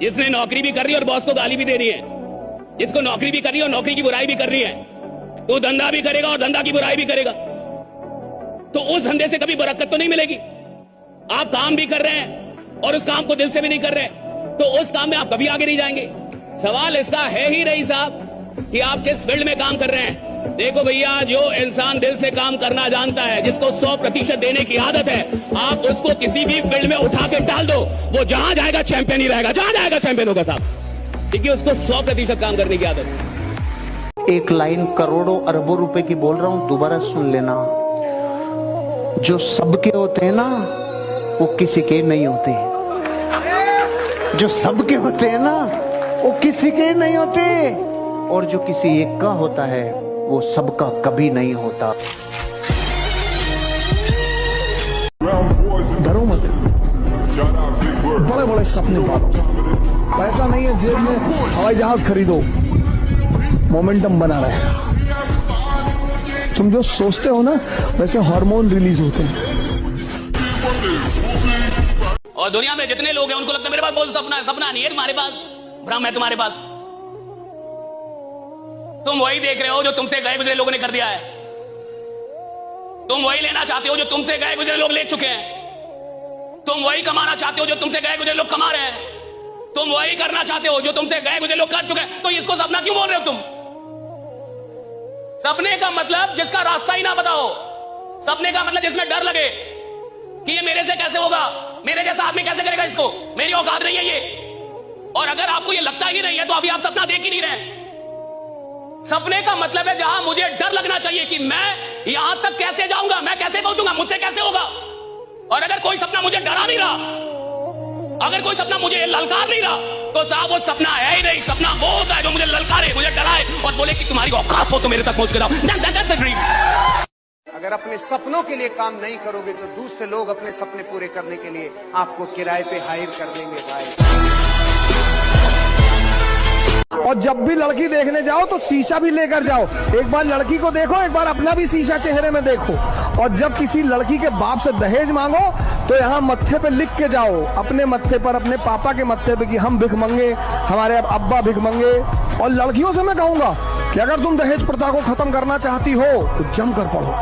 जिसने नौकरी भी कर रही है और बॉस को गाली भी दे रही है, जिसको नौकरी भी कर रही है और नौकरी की बुराई भी कर रही है, वो धंधा भी करेगा और धंधा की बुराई भी करेगा, तो उस धंधे से कभी बरकत तो नहीं मिलेगी। आप काम भी कर रहे हैं और उस काम को दिल से भी नहीं कर रहे, तो उस काम में आप कभी आगे नहीं जाएंगे। सवाल इसका है ही नहीं साहब कि आप किस फील्ड में काम कर रहे हैं। देखो भैया, जो इंसान दिल से काम करना जानता है, जिसको 100% देने की आदत है, आप उसको किसी भी फील्ड में उठा के डाल दो, वो जहां जाएगा चैंपियन ही रहेगा, जहां जाएगा चैंपियन होगा साहब, क्योंकि उसको 100% काम करने की आदत है। एक लाइन करोड़ों अरबों रुपए की बोल रहा हूं, दोबारा सुन लेना। जो सबके होते हैं ना, वो किसी के नहीं होते। जो सबके होते हैं ना, वो किसी के नहीं होते, और जो किसी एक का होता है, वो सबका कभी नहीं होता। डरो मत, बड़े बड़े सपने पालो। पैसा नहीं है जेब में, हवाई जहाज खरीदो, मोमेंटम बना रहे। तुम जो सोचते हो ना, वैसे हार्मोन रिलीज होते हैं। और दुनिया में जितने लोग हैं उनको लगता है मेरे पास बहुत सपना है। सपना नहीं है तुम्हारे पास, भ्रम है तुम्हारे पास। तुम वही देख रहे हो जो तुमसे गए गुजरे लोगों ने कर दिया है। तुम वही लेना चाहते हो जो तुमसे गए गुजरे लोग ले चुके हैं। तुम वही कमाना चाहते हो जो तुमसे गए गुजरे लोग कमा रहे हैं। तुम वही करना चाहते हो जो तुमसे गए गुजरे लोग कर चुके हैं। तो इसको सपना क्यों बोल रहे हो तुम? सपने का मतलब जिसका रास्ता ही ना बताओ। सपने का मतलब जिसमें डर लगे कि ये मेरे से कैसे होगा, मेरे जैसा आदमी कैसे करेगा इसको, मेरी औकात नहीं है ये। और अगर आपको ये लगता ही नहीं है तो अभी आप सपना देख ही नहीं रहे। सपने का मतलब है जहां मुझे डर लगना चाहिए कि मैं यहां तक कैसे जाऊंगा, मैं कैसे पहुंचूंगा, मुझसे कैसे होगा। और अगर कोई सपना मुझे डरा नहीं रहा, अगर कोई सपना मुझे ललकार नहीं रहा, तो साहब वो सपना है ही नहीं। सपना वो होता है जो मुझे ललकारे, मुझे डराए और बोले कि तुम्हारी औकात हो तो मेरे तक पहुंच के जाओ। That's a dream। अगर अपने सपनों के लिए काम नहीं करोगे तो दूसरे लोग अपने सपने पूरे करने के लिए आपको किराए पे हायर कर देंगे भाई। और जब भी लड़की देखने जाओ तो शीशा भी लेकर जाओ। एक बार लड़की को देखो, एक बार अपना भी शीशा चेहरे में देखो। और जब किसी लड़की के बाप से दहेज मांगो तो यहाँ मत्थे पे लिख के जाओ, अपने मत्थे पर, अपने पापा के मत्थे पे, कि हम भिख मंगे, हमारे अब्बा भिख मंगे। और लड़कियों से मैं कहूंगा कि अगर तुम दहेज प्रथा को खत्म करना चाहती हो तो जमकर पढ़ो,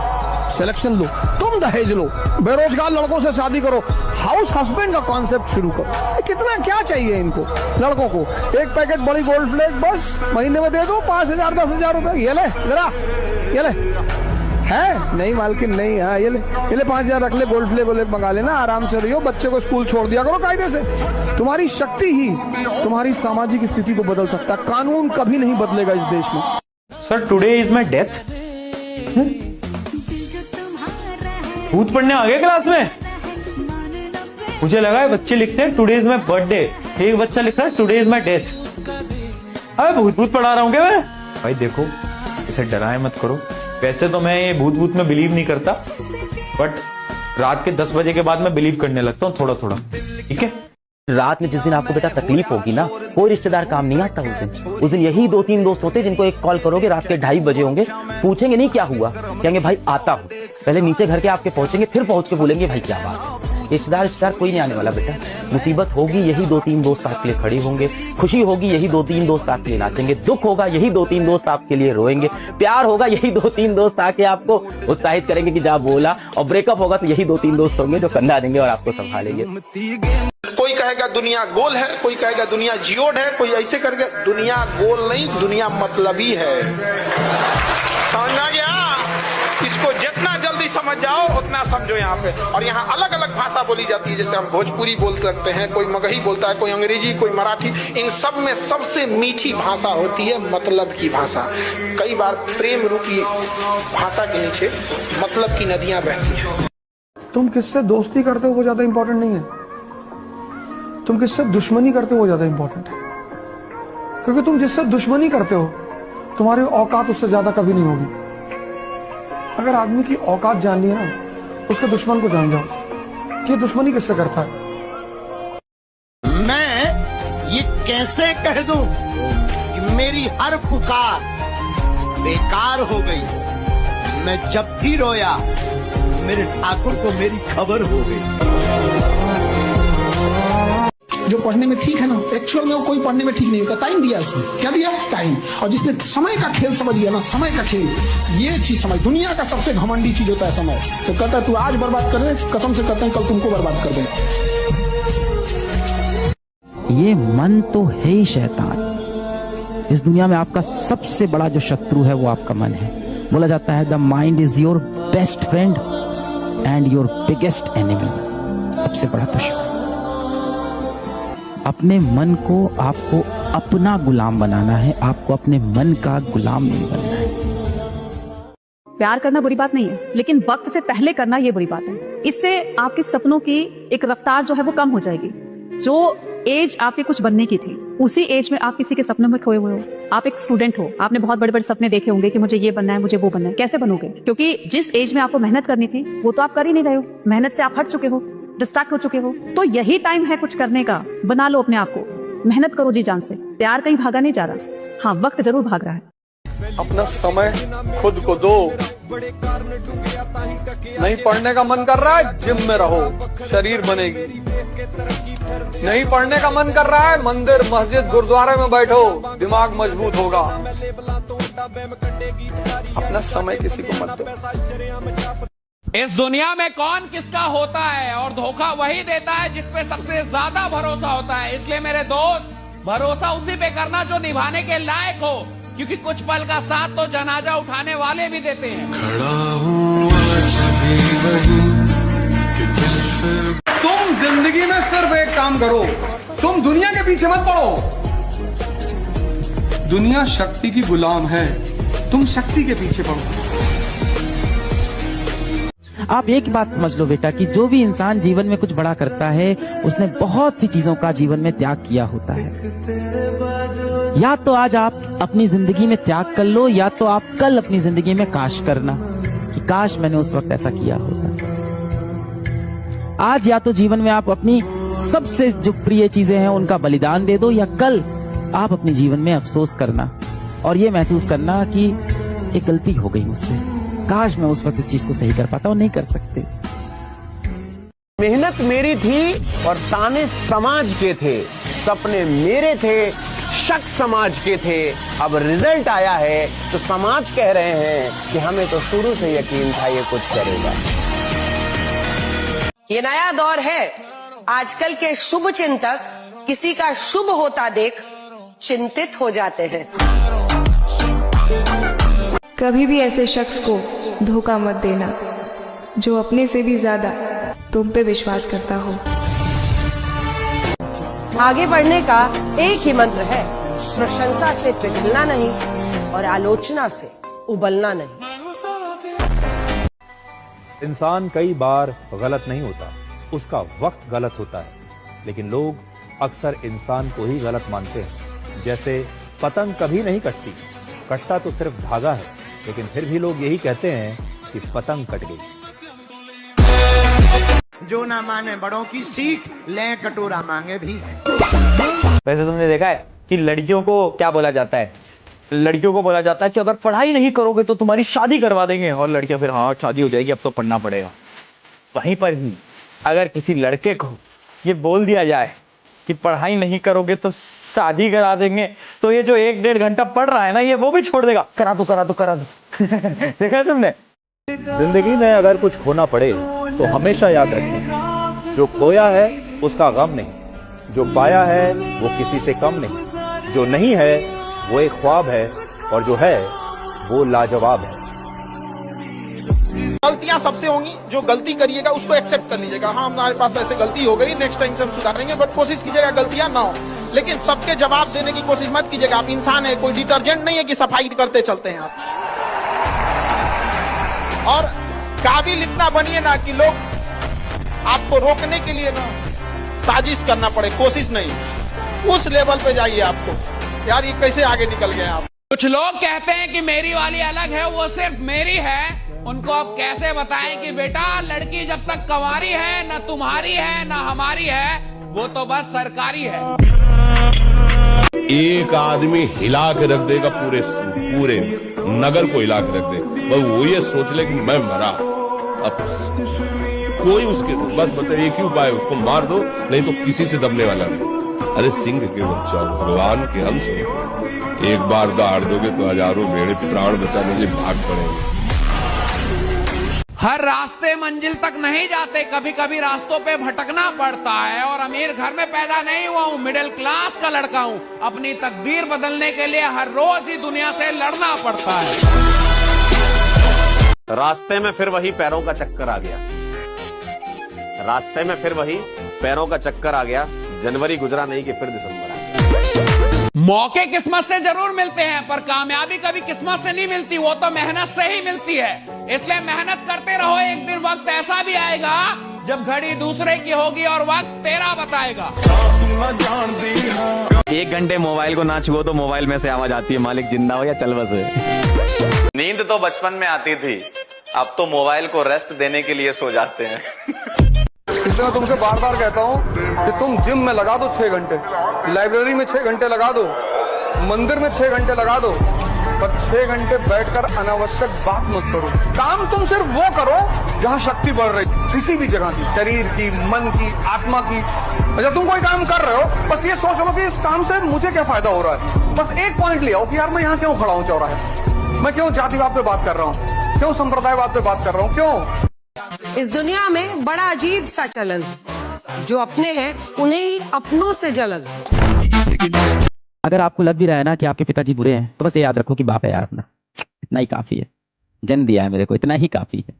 सिलेक्शन लो, तुम दहेज लो, बेरोजगार लड़कों से शादी करो, हाउस हस्बैंड का कॉन्सेप्ट शुरू करो। कितना क्या चाहिए इनको लड़कों को? एक पैकेट बड़ी गोल्ड फ्लेक बस महीने में दे दो, 5,000 10,000 रुपए। ये ले जरा, ये ले, है नहीं मालकिन नहीं, हाँ ये ले 5,000 रख ले, गोल्ड फ्लेक वोल्ड मंगा लेना, आराम से रहियो, बच्चे को स्कूल छोड़ दिया करो कायदे से। तुम्हारी शक्ति ही तुम्हारी सामाजिक स्थिति को बदल सकता है। कानून कभी नहीं बदलेगा इस देश में। Sir today is my death. भूत पढ़ने आ गए क्लास में? मुझे लगा है बच्चे लिखते हैं टुडे इज माई बर्थडे, एक बच्चा लिख रहा है टुडे इज माई डेथ। अरे भूत पढ़ा रहा हूँ क्या मैं? भाई देखो, इसे डराए मत करो। वैसे तो मैं ये भूत में बिलीव नहीं करता, बट रात के 10 बजे के बाद मैं बिलीव करने लगता हूँ थोड़ा थोड़ा। ठीक है, रात में जिस दिन आपको बेटा तकलीफ होगी ना, कोई रिश्तेदार काम नहीं आता उस दिन यही 2-3 दोस्त होते जिनको एक कॉल करोगे, रात के 2:30 बजे होंगे, पूछेंगे नहीं क्या हुआ, कहेंगे भाई आता हूँ। पहले नीचे घर के आपके पहुंचेंगे, फिर पहुंच के बोलेंगे भाई क्या बात है। रिश्तेदार कोई नहीं आने वाला बेटा। मुसीबत होगी यही 2-3 दोस्त आपके लिए खड़े होंगे, खुशी होगी यही 2-3 दोस्त आपके लिए नाचेंगे, दुख होगा यही 2-3 दोस्त आपके लिए रोएंगे, प्यार होगा यही 2-3 दोस्त आके आपको उत्साहित करेंगे कि जा बोला, और ब्रेकअप होगा तो यही 2-3 दोस्त होंगे जो कंधा देंगे और आपको संभालेंगे। कोई कहेगा दुनिया गोल है, कोई कहेगा दुनिया जियोड है, कोई ऐसे करके। दुनिया गोल नहीं, दुनिया मतलबी है। समझ आ गया? इसको जितना जल्दी समझ जाओ उतना समझो यहाँ पे। और यहाँ अलग अलग भाषा बोली जाती है, जैसे हम भोजपुरी बोल सकते हैं, कोई मगही बोलता है, कोई अंग्रेजी, कोई मराठी। इन सब में सबसे मीठी भाषा होती है मतलब की भाषा। कई बार प्रेम रूपी भाषा के नीचे मतलब की नदियां बहती है। तुम किससे दोस्ती करते हो वो ज्यादा इंपॉर्टेंट नहीं है, तुम किससे दुश्मनी करते हो वो ज्यादा इंपॉर्टेंट है। क्योंकि तुम जिससे दुश्मनी करते हो, तुम्हारी औकात उससे ज्यादा कभी नहीं होगी। अगर आदमी की औकात जान ली ना, उसके दुश्मन को जान जाओ कि दुश्मनी किससे करता है। मैं ये कैसे कह दूं कि मेरी हर पुकार बेकार हो गई। मैं जब भी रोया, मेरे ठाकुर को मेरी खबर हो गई। जो पढ़ने में ठीक है ना, एक्चुअल में वो कोई पढ़ने में ठीक नहीं होता। टाइम दिया उसने, क्या दिया? टाइम। और जिसने समय का खेल समझ लिया ना, समय का खेल, ये चीज समझ, दुनिया का सबसे घमंडी चीज होता है समय। तो कहता है तू आज बर्बाद कर दे, कसम से कहते हैं कल तुमको बर्बाद कर दे। ये मन तो है ही शैतान। इस दुनिया में आपका सबसे बड़ा जो शत्रु है वो आपका मन है। बोला जाता है the mind is your best friend and your biggest enemy. सबसे बड़ा दुश्मन। अपने मन को आपको अपना गुलाम बनाना है, आपको अपने मन का गुलाम नहीं बनना है। प्यार करना बुरी बात नहीं है, लेकिन वक्त से पहले करना ये बुरी बात है। इससे आपके सपनों की एक रफ्तार जो है वो कम हो जाएगी। जो एज आपके कुछ बनने की थी, उसी एज में आप किसी के सपनों में खोए हुए हो। आप एक स्टूडेंट हो, आपने बहुत बड़े बड़े सपने देखे होंगे कि मुझे ये बनना है, मुझे वो बनना है। कैसे बनोगे? क्योंकि जिस एज में आपको मेहनत करनी थी वो तो आप कर ही नहीं रहे हो। मेहनत से आप हट चुके हो, डिस्ट्रैक्ट हो चुके हो। तो यही टाइम है कुछ करने का। बना लो अपने आप को, मेहनत करो जी जान से। प्यार कहीं भागा नहीं जा रहा, हाँ वक्त जरूर भाग रहा है। अपना समय खुद को दो। नहीं पढ़ने का मन कर रहा है, जिम में रहो, शरीर बनेगी। नहीं पढ़ने का मन कर रहा है, मंदिर मस्जिद गुरुद्वारे में बैठो, दिमाग मजबूत होगा। अपना समय किसी को मत दो। इस दुनिया में कौन किसका होता है और धोखा वही देता है जिसपे सबसे ज्यादा भरोसा होता है। इसलिए मेरे दोस्त, भरोसा उसी पे करना जो निभाने के लायक हो, क्योंकि कुछ पल का साथ तो जनाजा उठाने वाले भी देते हैं। खड़ा हूँ तुम जिंदगी में सिर्फ एक काम करो, तुम दुनिया के पीछे मत पड़ो। दुनिया शक्ति की गुलाम है, तुम शक्ति के पीछे पड़ो। आप एक बात समझ लो बेटा कि जो भी इंसान जीवन में कुछ बड़ा करता है, उसने बहुत सी चीजों का जीवन में त्याग किया होता है। या तो आज आप अपनी जिंदगी में त्याग कर लो, या तो आप कल अपनी जिंदगी में काश करना कि काश मैंने उस वक्त ऐसा किया होता। आज या तो जीवन में आप अपनी सबसे जो प्रिय चीजें हैं उनका बलिदान दे दो, या कल आप अपने जीवन में अफसोस करना और ये महसूस करना कि एक गलती हो गई मुझसे, काश मैं उस वक्त इस चीज को सही कर पाता और नहीं कर सकते। मेहनत मेरी थी और ताने समाज के थे, सपने मेरे थे, शक समाज के थे। अब रिजल्ट आया है तो समाज कह रहे हैं कि हमें तो शुरू से यकीन था ये कुछ करेगा। ये नया दौर है। आजकल के शुभ चिंतक किसी का शुभ होता देख चिंतित हो जाते हैं। कभी भी ऐसे शख्स को धोखा मत देना जो अपने से भी ज्यादा तुम पे विश्वास करता हो। आगे बढ़ने का एक ही मंत्र है, प्रशंसा से पिघलना नहीं और आलोचना से उबलना नहीं। इंसान कई बार गलत नहीं होता, उसका वक्त गलत होता है। लेकिन लोग अक्सर इंसान को ही गलत मानते हैं। जैसे पतंग कभी नहीं कटती, कटता तो सिर्फ धागा है, लेकिन फिर भी लोग यही कहते हैं कि पतंग कट गई। जो ना माने बड़ों की सीख, ले कटोरा मांगे भी। वैसे तुमने देखा है कि लड़कियों को क्या बोला जाता है? लड़कियों को बोला जाता है कि अगर पढ़ाई नहीं करोगे तो तुम्हारी शादी करवा देंगे, और लड़कियां फिर हाँ शादी हो जाएगी, अब तो पढ़ना पड़ेगा। वहीं पर ही अगर किसी लड़के को ये बोल दिया जाए कि पढ़ाई नहीं करोगे तो शादी करा देंगे, तो ये जो 1-1.5 घंटा पढ़ रहा है ना, ये वो भी छोड़ देगा। करा दो करा दो करा दो। देखा तुमने? जिंदगी में अगर कुछ खोना पड़े तो हमेशा याद रखें, जो खोया है उसका गम नहीं, जो पाया है वो किसी से कम नहीं, जो नहीं है वो एक ख्वाब है, और जो है वो लाजवाब है। गलतियां सबसे होंगी, जो गलती करिएगा उसको एक्सेप्ट कर लीजिएगा। हाँ हमारे पास ऐसे गलती हो गई, नेक्स्ट टाइम से हम सुधारेंगे, बट कोशिश कीजिएगा गलतियां ना हो। लेकिन सबके जवाब देने की कोशिश मत कीजिएगा। आप इंसान है, कोई डिटर्जेंट नहीं है कि सफाई करते चलते हैं आप। और काबिल इतना बनिए ना कि लोग आपको रोकने के लिए ना साजिश करना पड़े, कोशिश नहीं। उस लेवल पे जाइए आपको, यार ये कैसे आगे निकल गए आप। कुछ लोग कहते हैं कि मेरी वाली अलग है, वो सिर्फ मेरी है। उनको अब कैसे बताएं कि बेटा लड़की जब तक कंवारी है, न तुम्हारी है न हमारी है, वो तो बस सरकारी है। एक आदमी हिला के रख देगा, पूरे नगर को हिला के रख दे, बस वो ये सोच ले कि मैं मरा। अब कोई उसके बस एक ही उपाय, उसको मार दो, नहीं तो किसी से दबने वाला नहीं। अरे सिंह के बच्चा, भगवान के अंश होते। एक बार दहाड़ दोगे तो हजारों भेड़े प्राण बचाने के लिए भाग पड़ेंगे। हर रास्ते मंजिल तक नहीं जाते, कभी कभी रास्तों पे भटकना पड़ता है। और अमीर घर में पैदा नहीं हुआ हूँ, मिडिल क्लास का लड़का हूँ। अपनी तकदीर बदलने के लिए हर रोज ही दुनिया से लड़ना पड़ता है। रास्ते में फिर वही पैरों का चक्कर आ गया, रास्ते में फिर वही पैरों का चक्कर आ गया। जनवरी गुजरा नहीं कि फिर दिसंबर आ गया। मौके किस्मत से जरूर मिलते हैं, पर कामयाबी कभी किस्मत से नहीं मिलती, वो तो मेहनत से ही मिलती है। इसलिए मेहनत करते रहो, एक दिन वक्त ऐसा भी आएगा जब घड़ी दूसरे की होगी और वक्त तेरा बताएगा। 1 घंटे मोबाइल को ना छुओ तो मोबाइल में से आवाज आती है, मालिक जिंदा हो या चल बसे। नींद तो बचपन में आती थी, अब तो मोबाइल को रेस्ट देने के लिए सो जाते हैं। इसलिए मैं तुमसे बार बार कहता हूँ कि तुम जिम में लगा दो 6 घंटे, लाइब्रेरी में 6 घंटे लगा दो, मंदिर में 6 घंटे लगा दो, पर 6 घंटे बैठकर अनावश्यक बात मत करो। काम तुम सिर्फ वो करो जहाँ शक्ति बढ़ रही, किसी भी जगह की, शरीर की, मन की, आत्मा की। जब तुम कोई काम कर रहे हो, बस ये सोच लो कि इस काम से मुझे क्या फायदा हो रहा है। बस एक पॉइंट ले आओ कि यार मैं यहाँ क्यों खड़ा हूँ चौराहे, मैं क्यों जातिवाद पे बात कर रहा हूँ, क्यों संप्रदायवाद पे बात कर रहा हूँ, क्यों। इस दुनिया में बड़ा अजीब सा चलन, जो अपने हैं उन्हें ही अपनों से जलन। अगर आपको लग भी रहा है ना कि आपके पिताजी बुरे हैं, तो बस ये याद रखो कि बाप है यार अपना, इतना ही काफी है। जन्म दिया है मेरे को, इतना ही काफी है।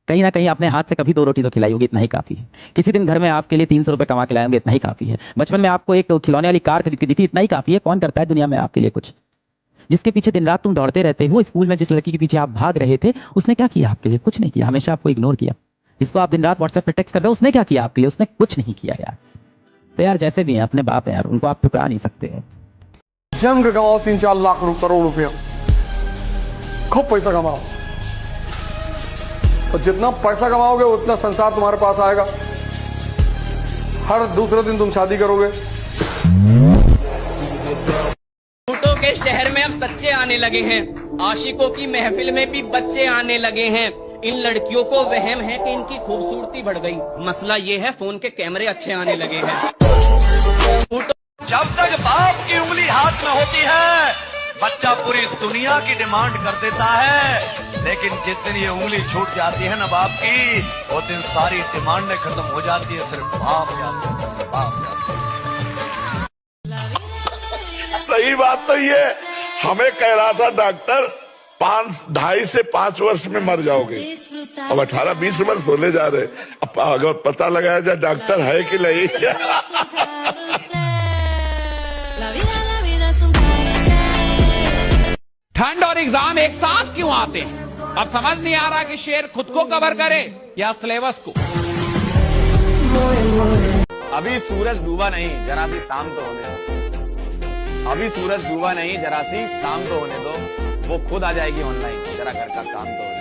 कहीं ना कहीं अपने हाथ से कभी 2 रोटी तो खिलाई होगी, इतना ही काफी है। किसी दिन घर में आपके लिए 300 रुपए कमा के लाएंगे, इतना ही काफी है। बचपन में आपको एक खिलौने वाली कार खरीद के दी थी, इतना ही काफी है। कौन करता है दुनिया में आपके लिए कुछ? जिसके पीछे दिन रात तुम दौड़ते रहते हो, स्कूल में जिस लड़की के पीछे आप भाग रहे थे, उसने क्या किया आपके लिए? कुछ नहीं किया, हमेशा आपको इग्नोर किया। जिसको आप दिन रात व्हाट्सएप पे टेक्स्ट कर रहे हो, उसने क्या किया आपके लिए? उसने कुछ नहीं किया यार। तो यार जैसे भी हैं अपने बाप है यार, उनको आप ठुकरा नहीं सकते हैं। जम के कमाओ 3-4 लाख करोड़ रुपया, खूब पैसा कमाओ, और जितना पैसा कमाओगे उतना संसार तुम्हारे पास आएगा। हर दूसरे दिन तुम शादी करोगे। झूठों के शहर में अब सच्चे आने लगे हैं, आशिकों की महफिल में भी बच्चे आने लगे हैं। इन लड़कियों को वहम है कि इनकी खूबसूरती बढ़ गई, मसला ये है फोन के कैमरे अच्छे आने लगे हैं। जब तक बाप की उंगली हाथ में होती है, बच्चा पूरी दुनिया की डिमांड कर देता है। लेकिन जिस दिन ये उंगली छूट जाती है ना बाप की, वो दिन सारी डिमांडें खत्म हो जाती है, सिर्फ बाप जाते हैं, बाप जाते हैं। सही बात तो ये हमें कह रहा था डॉक्टर 2.5 से 5 वर्ष में मर जाओगे, अब 18-20 वर्ष होने जा रहे। अब अगर पता लगाया जाए डॉक्टर है कि नहीं। ठंड और एग्जाम एक साथ क्यों आते हैं? अब समझ नहीं आ रहा कि शेर खुद को कवर करे या सिलेबस को। अभी सूरज डूबा नहीं, जरा सी शाम तो होने दो। अभी सूरज डूबा नहीं, जरा सी शाम तो होने दो। वो खुद आ जाएगी ऑनलाइन, जरा घर का काम तो होने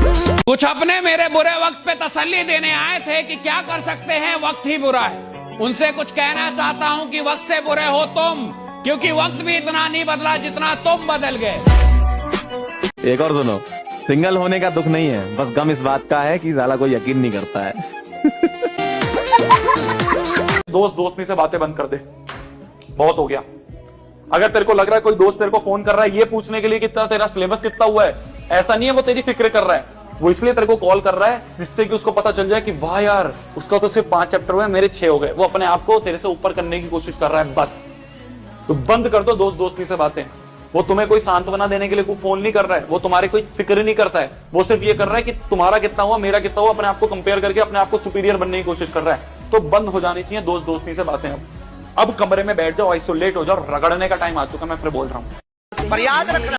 दो। कुछ अपने मेरे बुरे वक्त पे तसल्ली देने आए थे कि क्या कर सकते हैं, वक्त ही बुरा है। उनसे कुछ कहना चाहता हूं कि वक्त से बुरे हो तुम, क्योंकि वक्त भी इतना नहीं बदला जितना तुम बदल गए। एक और सुनो, सिंगल होने का दुख नहीं है, बस गम इस बात का है कि साला कोई यकीन नहीं करता है। दोस्त दोस्ती से बातें बंद कर दे, बहुत हो गया। अगर तेरे को लग रहा है कोई दोस्त तेरे को फोन कर रहा है ये पूछने के लिए कि तेरा सिलेबस कितना हुआ है, ऐसा नहीं है। वो तेरी फिक्र कर रहा है, वो इसलिए तेरे को कॉल कर रहा है जिससे कि उसको पता चल जाए कि वाह यार उसका तो सिर्फ 5 चैप्टर हुए, मेरे 6 हो गए। वो अपने आप को तेरे से ऊपर करने की कोशिश कर रहा है। बस तो बंद कर दो दोस्त दोस्ती से बातें। वो तुम्हें कोई सांत्वना देने के लिए कोई फोन नहीं कर रहा है, वो तुम्हारी कोई फिक्र नहीं करता है। वो सिर्फ ये कर रहा है कि तुम्हारा कितना हुआ, मेरा कितना हुआ, अपने आप को कंपेयर करके अपने आप को सुपीरियर बनने की कोशिश कर रहा है। तो बंद हो जानी चाहिए दोस्त दोस्ती से बातें। अब कमरे में बैठ जाओ, आइसोलेट हो जाओ, रगड़ने का टाइम आ चुका है, मैं फिर बोल रहा हूँ। पर याद रखना